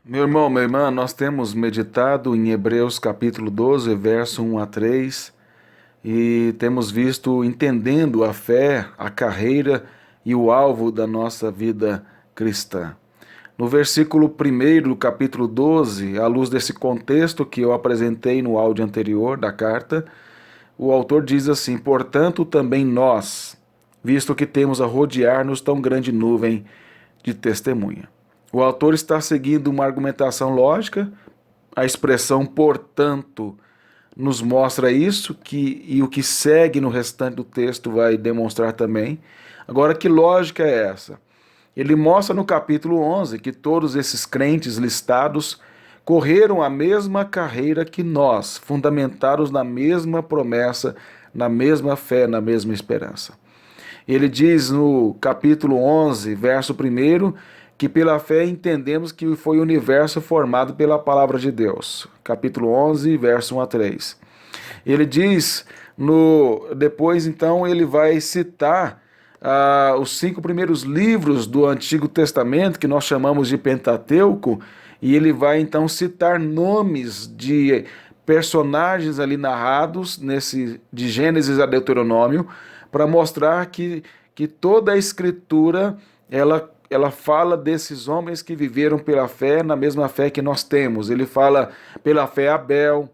Meu irmão, minha irmã, nós temos meditado em Hebreus capítulo 12, verso 1 a 3, e temos visto entendendo a fé, a carreira e o alvo da nossa vida cristã. No versículo 1 do capítulo 12, à luz desse contexto que eu apresentei no áudio anterior da carta, o autor diz assim: portanto, também nós, visto que temos a rodear-nos tão grande nuvem de testemunha. O autor está seguindo uma argumentação lógica, a expressão portanto nos mostra isso, e o que segue no restante do texto vai demonstrar também. Agora, que lógica é essa? Ele mostra no capítulo 11 que todos esses crentes listados correram a mesma carreira que nós, fundamentados na mesma promessa, na mesma fé, na mesma esperança. Ele diz no capítulo 11, verso 1, que pela fé entendemos que foi o universo formado pela palavra de Deus. Capítulo 11, verso 1 a 3. Ele diz, depois então ele vai citar os 5 primeiros livros do Antigo Testamento, que nós chamamos de Pentateuco, e ele vai então citar nomes de personagens ali narrados de Gênesis a Deuteronômio, para mostrar que toda a Escritura ela fala desses homens que viveram pela fé, na mesma fé que nós temos. Ele fala pela fé Abel,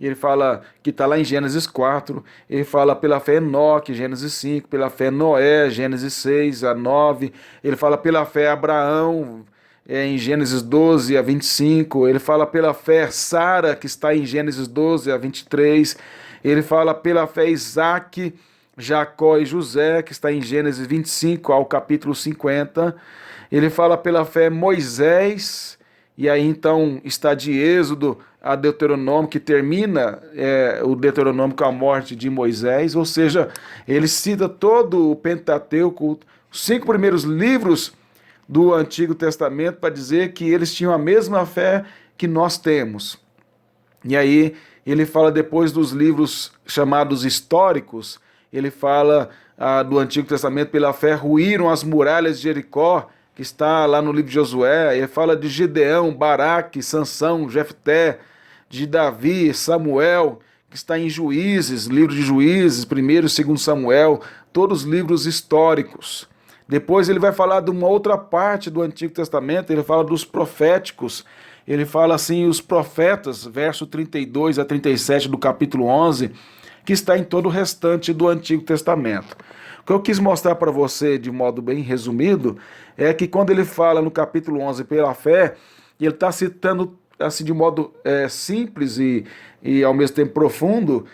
ele fala que está lá em Gênesis 4, ele fala pela fé Enoque, Gênesis 5, pela fé Noé, Gênesis 6 a 9, ele fala pela fé Abraão, em Gênesis 12 a 25, ele fala pela fé Sara, que está em Gênesis 12 a 23, ele fala pela fé Isaac, Jacó e José, que está em Gênesis 25 ao capítulo 50. Ele fala pela fé Moisés, e aí então está de Êxodo a Deuteronômio, que termina o Deuteronômio com a morte de Moisés, ou seja, ele cita todo o Pentateuco, os 5 primeiros livros do Antigo Testamento, para dizer que eles tinham a mesma fé que nós temos. E aí ele fala depois dos livros chamados históricos, ele fala do Antigo Testamento, pela fé ruíram as muralhas de Jericó, que está lá no livro de Josué. Ele fala de Gideão, Baraque, Sansão, Jefté, de Davi, Samuel, que está em Juízes, livro de Juízes, 1º e 2º Samuel, todos livros históricos. Depois ele vai falar de uma outra parte do Antigo Testamento, ele fala dos proféticos, ele fala assim, os profetas, verso 32 a 37 do capítulo 11, que está em todo o restante do Antigo Testamento. O que eu quis mostrar para você, de modo bem resumido, é que quando ele fala no capítulo 11 pela fé, ele está citando assim de modo simples e ao mesmo tempo profundo,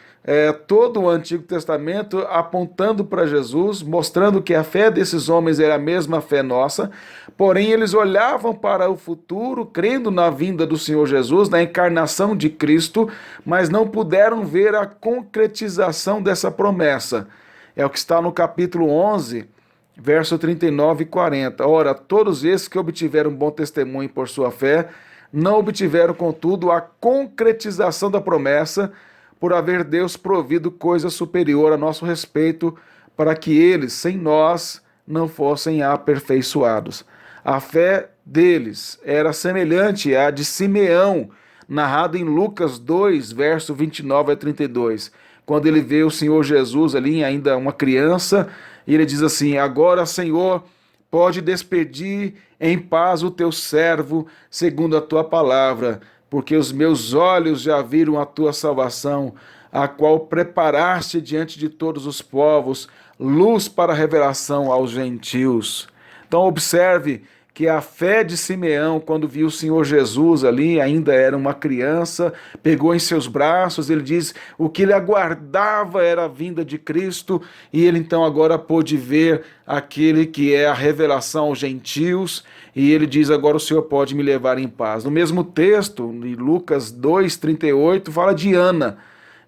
todo o Antigo Testamento apontando para Jesus, mostrando que a fé desses homens era a mesma fé nossa, porém eles olhavam para o futuro, crendo na vinda do Senhor Jesus, na encarnação de Cristo, mas não puderam ver a concretização dessa promessa. É o que está no capítulo 11, verso 39 e 40. Ora, todos esses que obtiveram bom testemunho por sua fé, não obtiveram, contudo, a concretização da promessa, por haver Deus provido coisa superior a nosso respeito, para que eles, sem nós, não fossem aperfeiçoados. A fé deles era semelhante à de Simeão, narrado em Lucas 2, verso 29 a 32, quando ele vê o Senhor Jesus ali, ainda uma criança, e ele diz assim: agora, Senhor, pode despedir em paz o teu servo, segundo a tua palavra, porque os meus olhos já viram a tua salvação, a qual preparaste diante de todos os povos, luz para a revelação aos gentios. Então observe que a fé de Simeão, quando viu o Senhor Jesus ali, ainda era uma criança, pegou em seus braços, ele diz, o que ele aguardava era a vinda de Cristo, e ele então agora pôde ver aquele que é a revelação aos gentios, e ele diz, agora o Senhor pode me levar em paz. No mesmo texto, em Lucas 2:38, fala de Ana,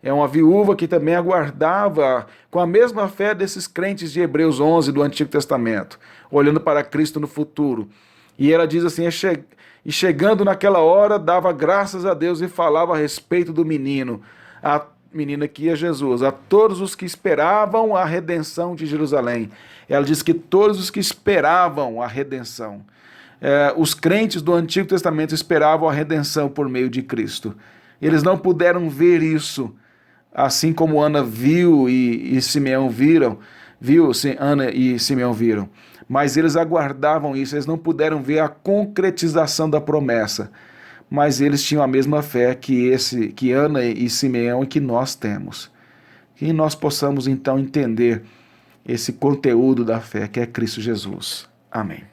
é uma viúva que também aguardava com a mesma fé desses crentes de Hebreus 11 do Antigo Testamento, olhando para Cristo no futuro. E ela diz assim, e chegando naquela hora, dava graças a Deus e falava a respeito do menino, a menina que é Jesus, a todos os que esperavam a redenção de Jerusalém. Ela diz que todos os que esperavam a redenção. Os crentes do Antigo Testamento esperavam a redenção por meio de Cristo. Eles não puderam ver isso, assim como Ana viu e Simeão viram, Ana e Simeão viram. Mas eles aguardavam isso, eles não puderam ver a concretização da promessa. Mas eles tinham a mesma fé que Ana e Simeão e que nós temos. Que nós possamos então entender esse conteúdo da fé que é Cristo Jesus. Amém.